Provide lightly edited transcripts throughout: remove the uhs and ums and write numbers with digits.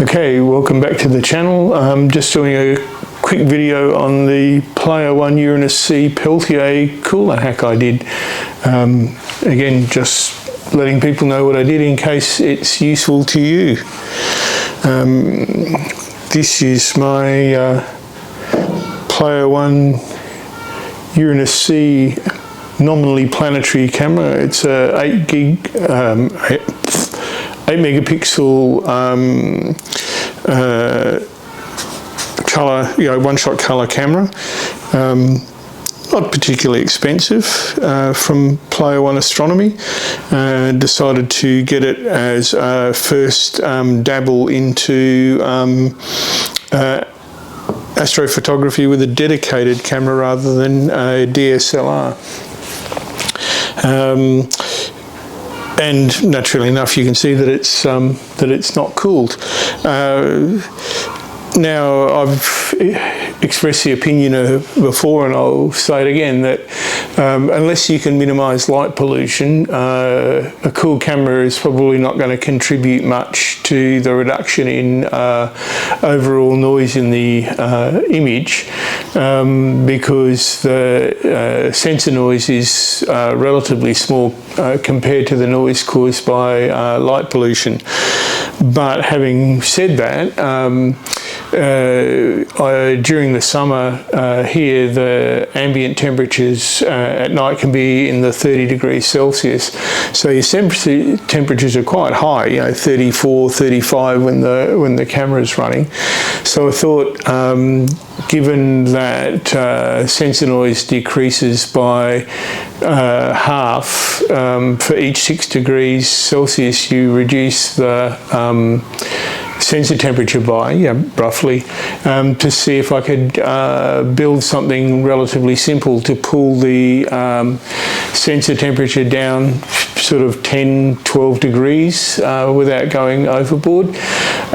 Okay, welcome back to the channel. I'm just doing a quick video on the PlayerOne Uranus C peltier cooler hack I did. Again, just letting people know what I did in case it's useful to you. This is my PlayerOne Uranus C nominally planetary camera. It's a 8 megapixel color, one-shot color camera. Not particularly expensive, from PlayerOne Astronomy. Decided to get it as a first dabble into astrophotography with a dedicated camera rather than a DSLR. And naturally enough, you can see that it's not cooled. Now, I've expressed the opinion before, and I'll say it again, that unless you can minimise light pollution, a cool camera is probably not going to contribute much to the reduction in overall noise in the image, because the sensor noise is relatively small compared to the noise caused by light pollution. But having said that, during the summer here, the ambient temperatures at night can be in the 30 degrees Celsius. So your temperatures are quite high, 34, 35 when the camera is running. So I thought, given that sensor noise decreases by half for each 6 degrees Celsius, you reduce the sensor temperature by, roughly, to see if I could build something relatively simple to pull the sensor temperature down sort of 10, 12 degrees without going overboard.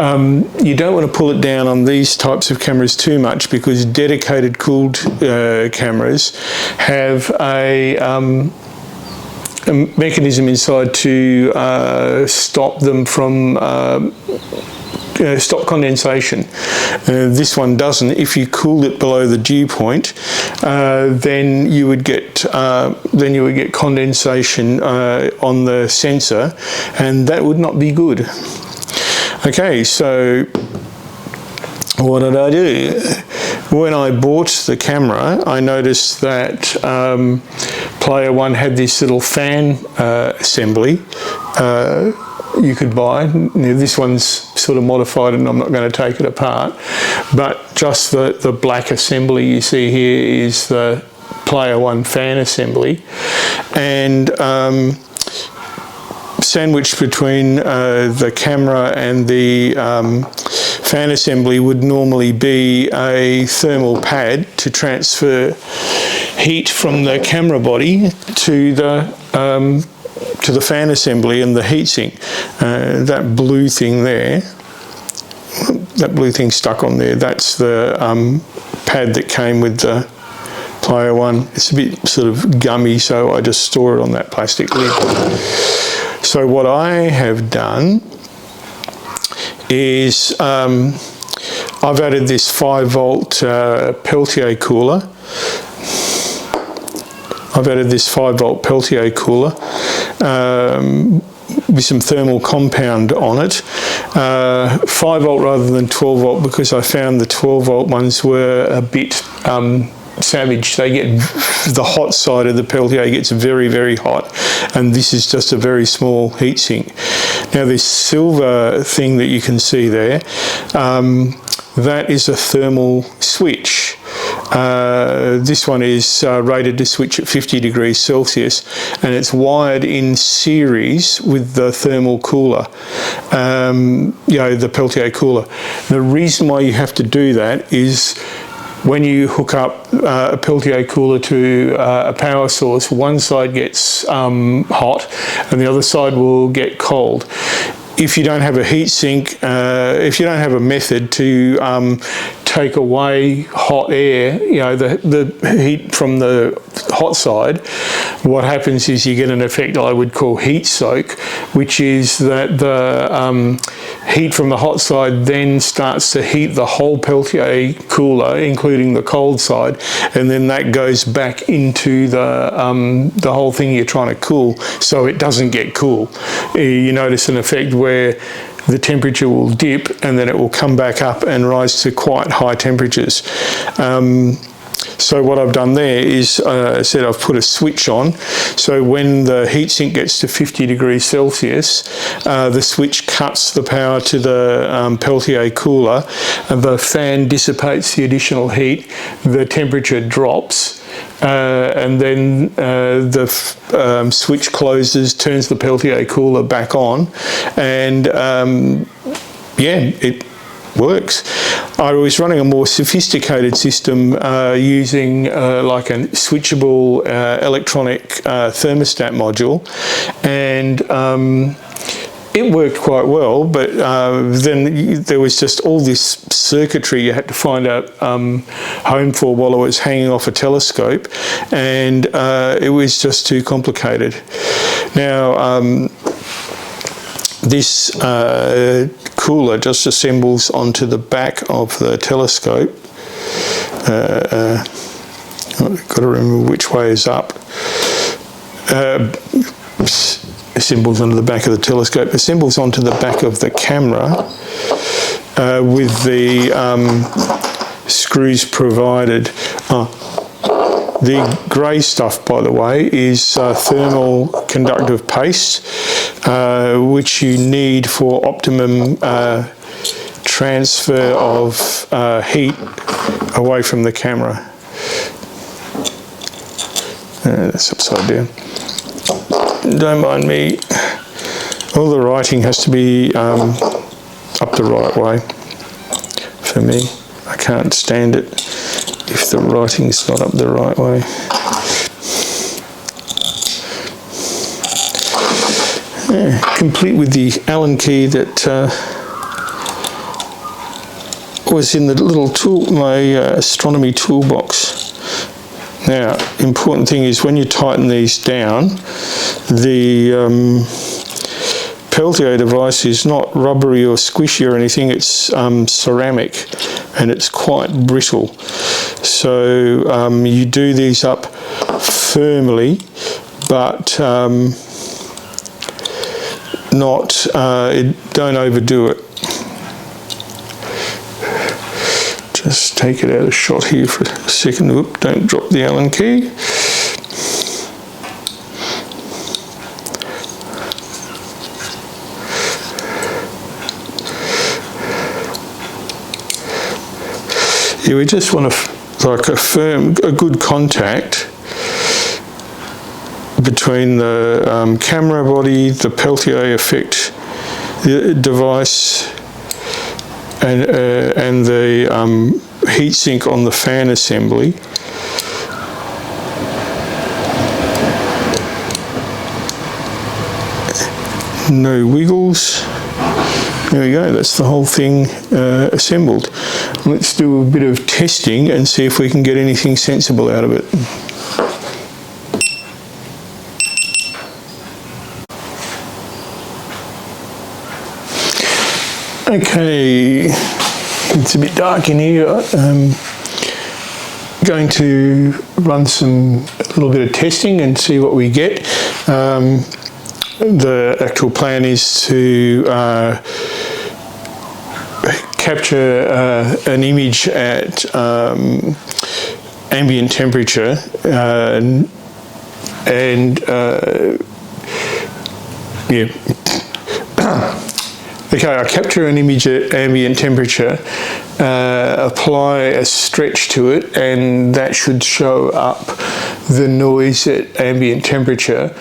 You don't want to pull it down on these types of cameras too much, because dedicated cooled cameras have a mechanism inside to stop them from stop condensation. This one doesn't. If you cooled it below the dew point, then you would get condensation on the sensor, and that would not be good. Okay, so what did I do? When I bought the camera, I noticed that PlayerOne had this little fan assembly you could buy. This one's sort of modified and I'm not going to take it apart, but just the black assembly you see here is the PlayerOne fan assembly, and sandwiched between the camera and the fan assembly would normally be a thermal pad to transfer heat from the camera body to the fan assembly and the heatsink. That blue thing there, that blue thing stuck on there, that's the pad that came with the PlayerOne. It's a bit sort of gummy, so I just store it on that plastic lid. So what I have done is I've added this 5-volt peltier cooler. I've added this 5-volt peltier cooler with some thermal compound on it. 5-volt rather than 12-volt, because I found the 12-volt ones were a bit savage. They get, the hot side of the peltier gets very, very hot, and this is just a very small heatsink. Now this silver thing that you can see there, that is a thermal switch. This one is rated to switch at 50 degrees Celsius, and it's wired in series with the thermal cooler, the peltier cooler. The reason why you have to do that is when you hook up a peltier cooler to a power source, one side gets hot and the other side will get cold. If you don't have a heatsink, if you don't have a method to take away hot air, the heat from the hot side, what happens is you get an effect I would call heat soak, which is that the heat from the hot side then starts to heat the whole peltier cooler, including the cold side, and then that goes back into the whole thing you're trying to cool, so it doesn't get cool. You notice an effect where the temperature will dip and then it will come back up and rise to quite high temperatures. So what I've done there is, I said I've put a switch on, so when the heatsink gets to 50 degrees Celsius, the switch cuts the power to the peltier cooler, and the fan dissipates the additional heat, the temperature drops, and then the switch closes, turns the peltier cooler back on, and yeah, it works. I was running a more sophisticated system using like a switchable electronic thermostat module, and it worked quite well, but then there was just all this circuitry you had to find a home for while I was hanging off a telescope, and it was just too complicated. Now, this cooler just assembles onto the back of the telescope. I've got to remember which way is up. Assembles onto the back of the telescope, assembles onto the back of the camera with the screws provided. The grey stuff, by the way, is thermal conductive paste, which you need for optimum transfer of heat away from the camera. That's upside down. Don't mind me. All the writing has to be up the right way for me. I can't stand it if the writing's not up the right way. Complete with the Allen key that was in the little tool, my astronomy toolbox. Now, important thing is when you tighten these down, the peltier device is not rubbery or squishy or anything, it's ceramic and it's quite brittle. So you do these up firmly, but don't overdo it. Just take it out of shot here for a second. Oop, don't drop the Allen key. Yeah, we just want a good contact between the camera body, the peltier effect device, and the heatsink on the fan assembly. No wiggles. There we go, that's the whole thing assembled. Let's do a bit of testing and see if we can get anything sensible out of it. Okay, it's a bit dark in here. I'm going to run a little bit of testing and see what we get. The actual plan is to capture an image at ambient temperature yeah. Okay, I capture an image at ambient temperature, apply a stretch to it, and that should show up the noise at ambient temperature,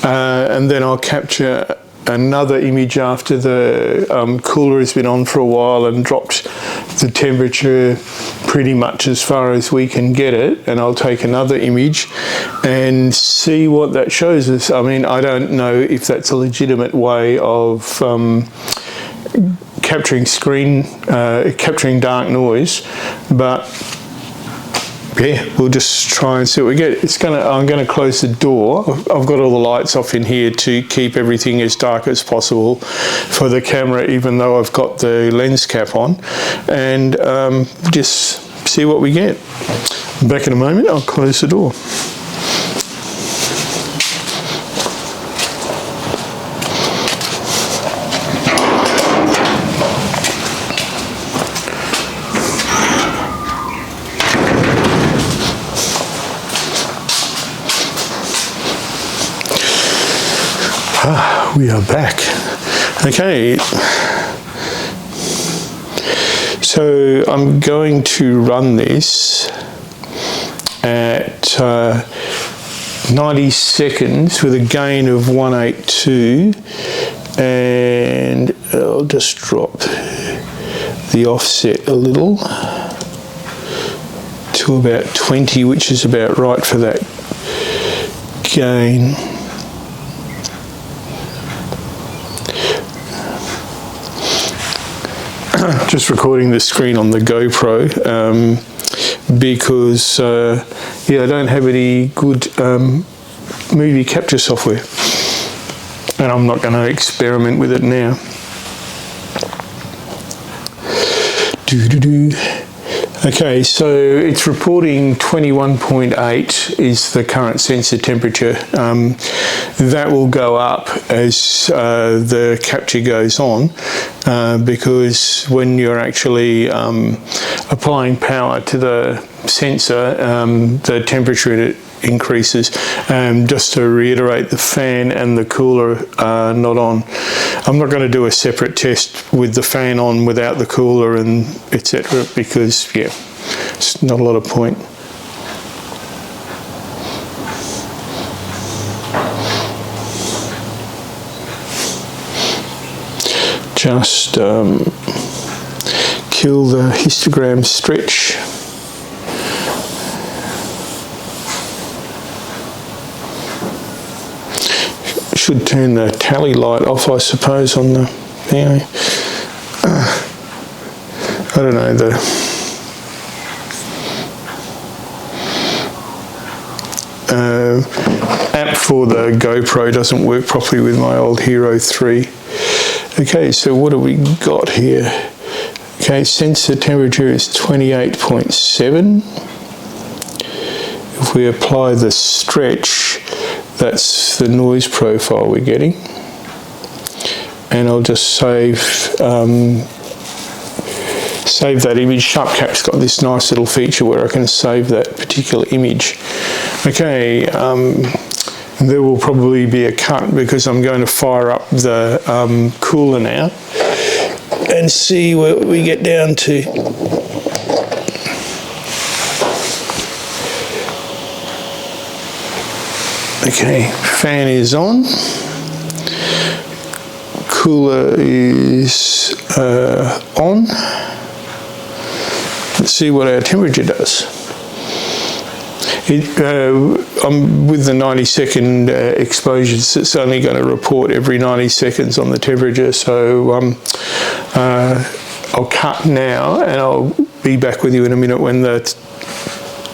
and then I'll capture another image after the cooler has been on for a while and dropped the temperature pretty much as far as we can get it, and I'll take another image and see what that shows us. I mean, I don't know if that's a legitimate way of capturing dark noise, but yeah, we'll just try and see what we get. I'm gonna close the door. I've got all the lights off in here to keep everything as dark as possible for the camera, even though I've got the lens cap on, and just see what we get. Back in a moment. I'll close the door. We are back. Okay, so I'm going to run this at 90 seconds with a gain of 182, and I'll just drop the offset a little to about 20, which is about right for that gain. Just recording the screen on the GoPro because yeah, I don't have any good movie capture software, and I'm not going to experiment with it now. Okay, so it's reporting 21.8 is the current sensor temperature. That will go up as the capture goes on, because when you're actually applying power to the sensor, the temperature in it increases. Just to reiterate, the fan and the cooler are not on. I'm not going to do a separate test with the fan on without the cooler and etc., because yeah, it's not a lot of point. Just kill the histogram stretch. Should turn the tally light off, I suppose, on the, you know, I don't know, the app for the GoPro doesn't work properly with my old Hero 3. Okay, so what have we got here? Okay, sensor temperature is 28.7. If we apply the stretch, that's the noise profile we're getting. And I'll just save that image. SharpCap's got this nice little feature where I can save that particular image. Okay, there will probably be a cut because I'm going to fire up the cooler now and see where we get down to. Okay, fan is on, cooler is on. Let's see what our temperature does. I'm with the 90-second exposures. It's only going to report every 90 seconds on the temperature, so I'll cut now and I'll be back with you in a minute when the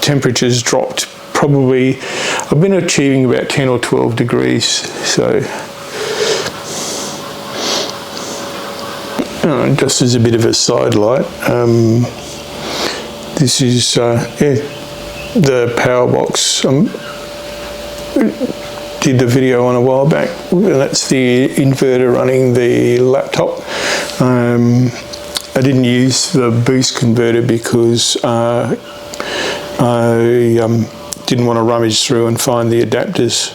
temperature's dropped. Probably, I've been achieving about 10 or 12 degrees, so just as a bit of a side light, this is yeah, the power box. Did the video on a while back. That's the inverter running the laptop. I didn't use the boost converter because I didn't want to rummage through and find the adapters.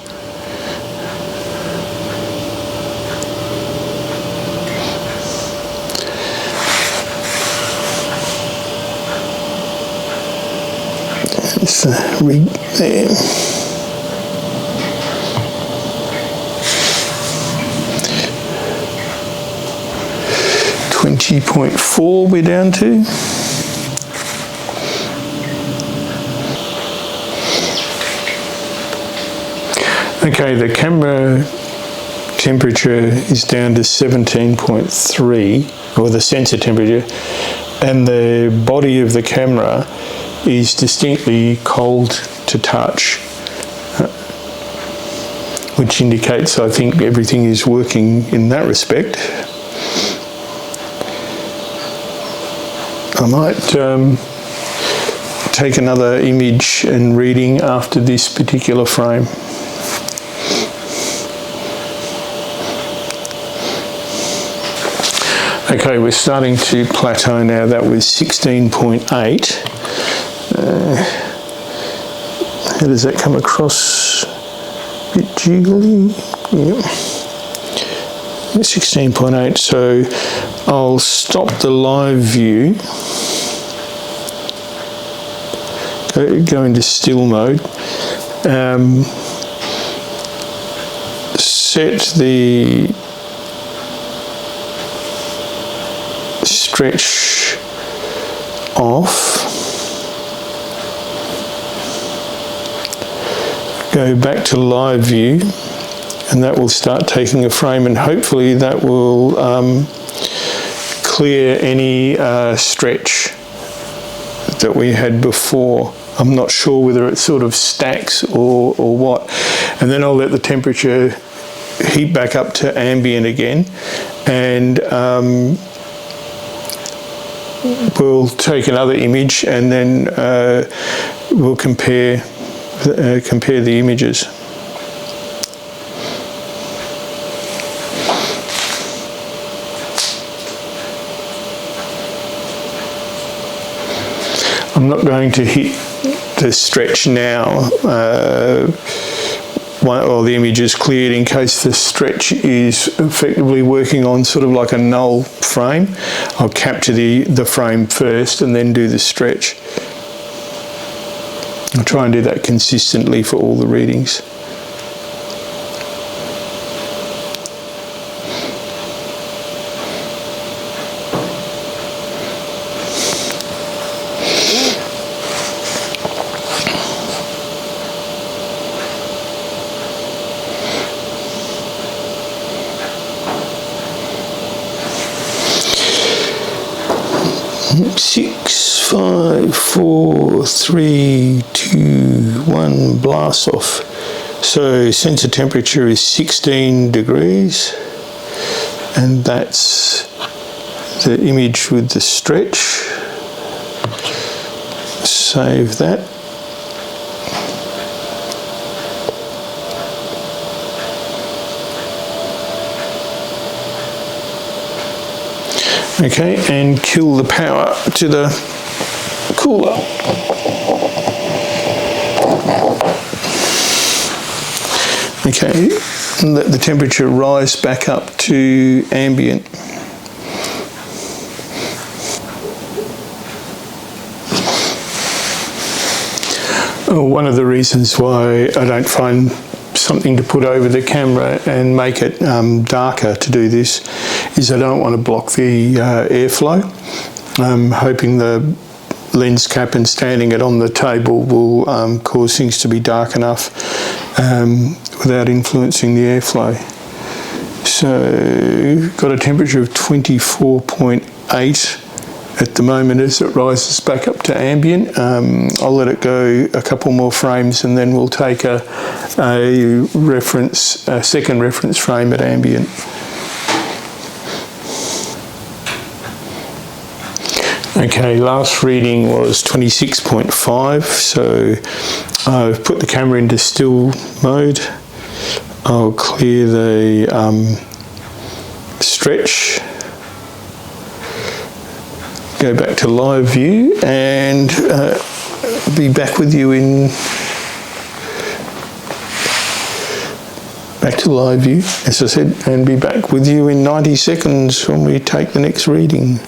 It's rig there. .4 we're down to. Okay, the camera temperature is down to 17.3, or the sensor temperature, and the body of the camera is distinctly cold to touch, which indicates I think everything is working in that respect. I might take another image and reading after this particular frame. Okay, we're starting to plateau now. That was 16.8. How does that come across? A bit jiggly. Yep. 16.8. So I'll stop the live view. Go into still mode. Set the stretch off. Go back to live view, and that will start taking a frame, and hopefully that will clear any stretch that we had before. I'm not sure whether it sort of stacks or what. And then I'll let the temperature heat back up to ambient again, and we'll take another image, and then we'll compare the images. I'm not going to hit the stretch now while the image is cleared, in case the stretch is effectively working on sort of like a null frame. I'll capture the frame first and then do the stretch. I'll try and do that consistently for all the readings. Six, 5, 4, 3, 2, 1, blast off. So sensor temperature is 16 degrees, and that's the image with the stretch. Save that. Okay, and kill the power to the cooler. Okay, and let the temperature rise back up to ambient. One of the reasons why I don't find something to put over the camera and make it darker to do this is I don't want to block the airflow. I'm hoping the lens cap and standing it on the table will cause things to be dark enough without influencing the airflow. So got a temperature of 24.8 at the moment as it rises back up to ambient. I'll let it go a couple more frames, and then we'll take a second reference frame at ambient. Okay, last reading was 26.5, so I've put the camera into still mode. I'll clear the stretch, go back to live view, and be back with you in back to live view, as I said, and be back with you in 90 seconds when we take the next reading.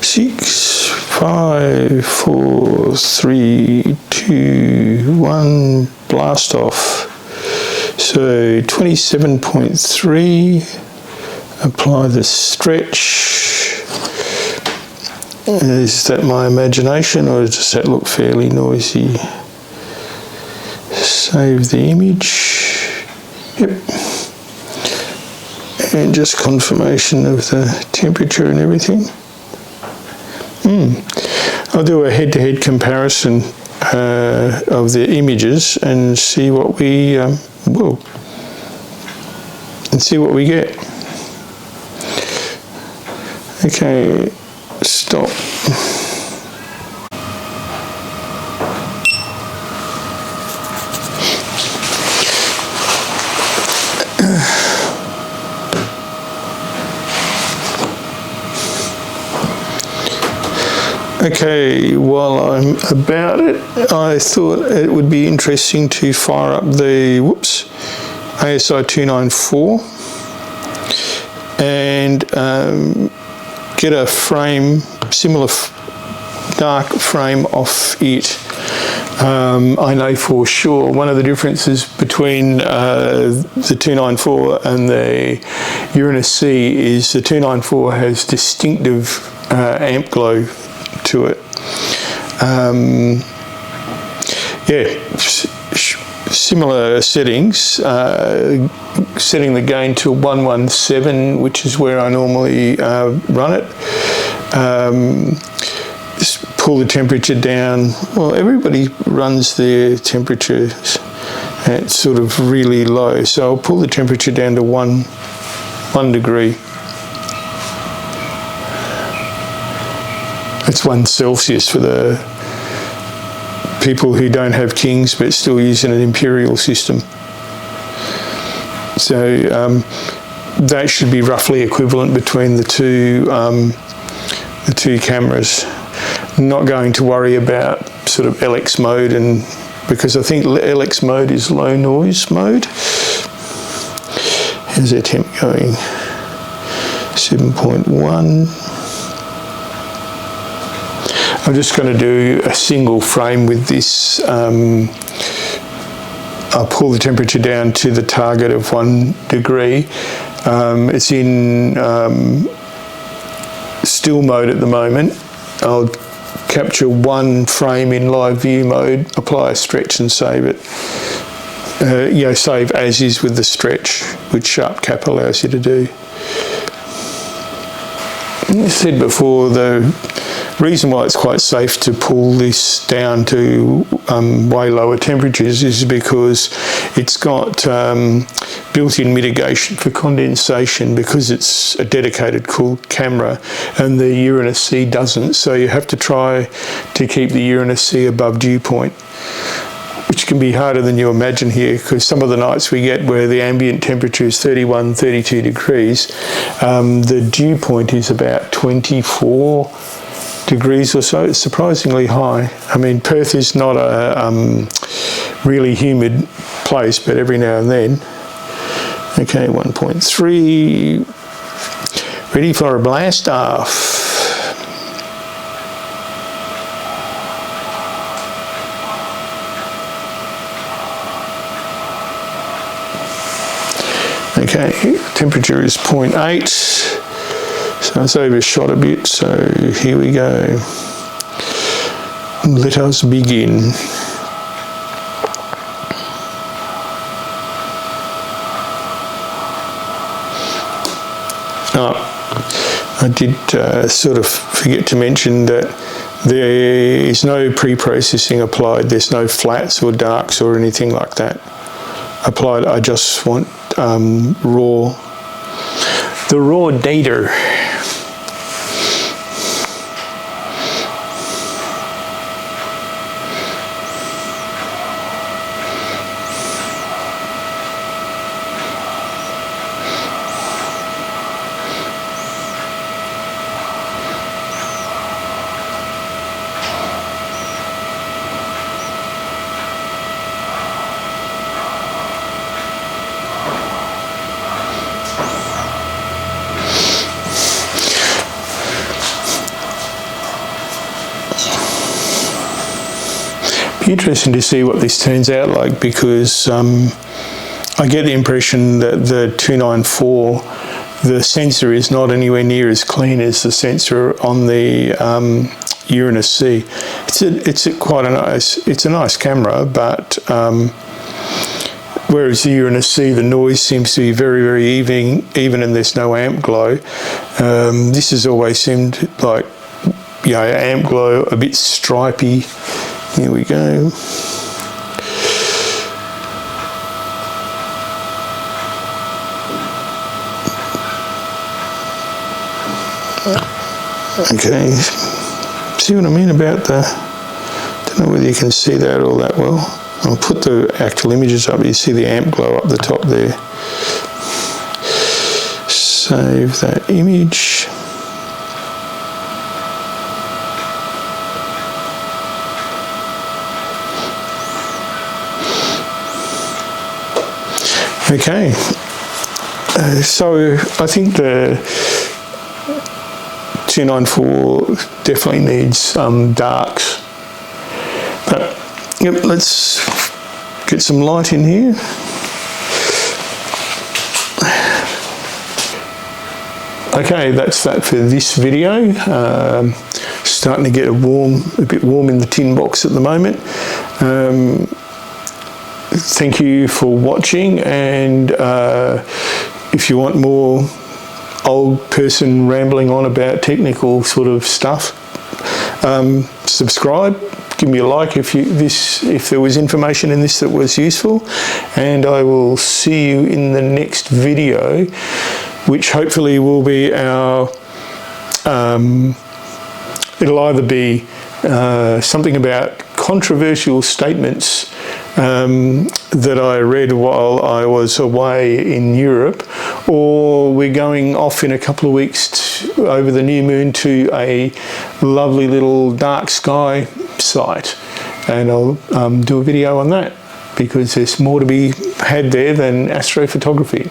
6, 5, 4, 3, 2, 1, blast off. So 27.3, apply the stretch. Is that my imagination, or does that look fairly noisy? Save the image. Yep. And just confirmation of the temperature and everything. I'll do a head-to-head comparison of the images and see what we get. Okay, stop. Okay, while I'm about it, I thought it would be interesting to fire up the ASI 294 and get a frame, similar dark frame off it. I know for sure one of the differences between the 294 and the Uranus C is the 294 has distinctive amp glow to it. Similar settings, setting the gain to 117, which is where I normally run it. Just pull the temperature down. Well, everybody runs their temperatures at sort of really low, so I'll pull the temperature down to 1 degree. It's 1 Celsius for the people who don't have kings but still using an imperial system. So that should be roughly equivalent between the two cameras. Not going to worry about sort of LX mode, and because I think LX mode is low noise mode. How's their temp going? 7.1. I'm just going to do a single frame with this. I'll pull the temperature down to the target of 1 degree. It's in still mode at the moment. I'll capture 1 frame in live view mode, apply a stretch and save it. Save as is with the stretch, which Sharp Cap allows you to do. I said before, the reason why it's quite safe to pull this down to way lower temperatures is because it's got built-in mitigation for condensation, because it's a dedicated cooled camera and the Uranus C doesn't. So you have to try to keep the Uranus C above dew point, which can be harder than you imagine here, because some of the nights we get where the ambient temperature is 31, 32 degrees, the dew point is about 24 degrees or so. It's surprisingly high. I mean, Perth is not a really humid place, but every now and then. Okay, 1.3, ready for a blast off. Okay, temperature is 0.8, so it's overshot a bit, so here we go. Let us begin. I did sort of forget to mention that there is no pre-processing applied. There's no flats or darks or anything like that applied. I just want the raw data. Interesting to see what this turns out like, because I get the impression that the 294, the sensor is not anywhere near as clean as the sensor on the Uranus C. It's a nice camera, but whereas the Uranus C, the noise seems to be very, very even and there's no amp glow. This has always seemed like, you know, amp glow, a bit stripy. Here we go. Okay, see what I mean about the, don't know whether you can see that all that well. I'll put the actual images up, you see the amp glow up the top there. Save that image. Okay, so I think the 294 definitely needs some darks, but yep, let's get some light in here. Okay, that's that for this video. Starting to get a bit warm in the tin box at the moment. Thank you for watching, and if you want more old person rambling on about technical sort of stuff, subscribe, give me a like if there was information in this that was useful, and I will see you in the next video, which hopefully will be our it'll either be something about controversial statements that I read while I was away in Europe, or we're going off in a couple of weeks over the new moon to a lovely little dark sky site, and I'll do a video on that, because there's more to be had there than astrophotography.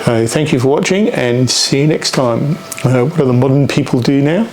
So thank you for watching, and see you next time. What do the modern people do now?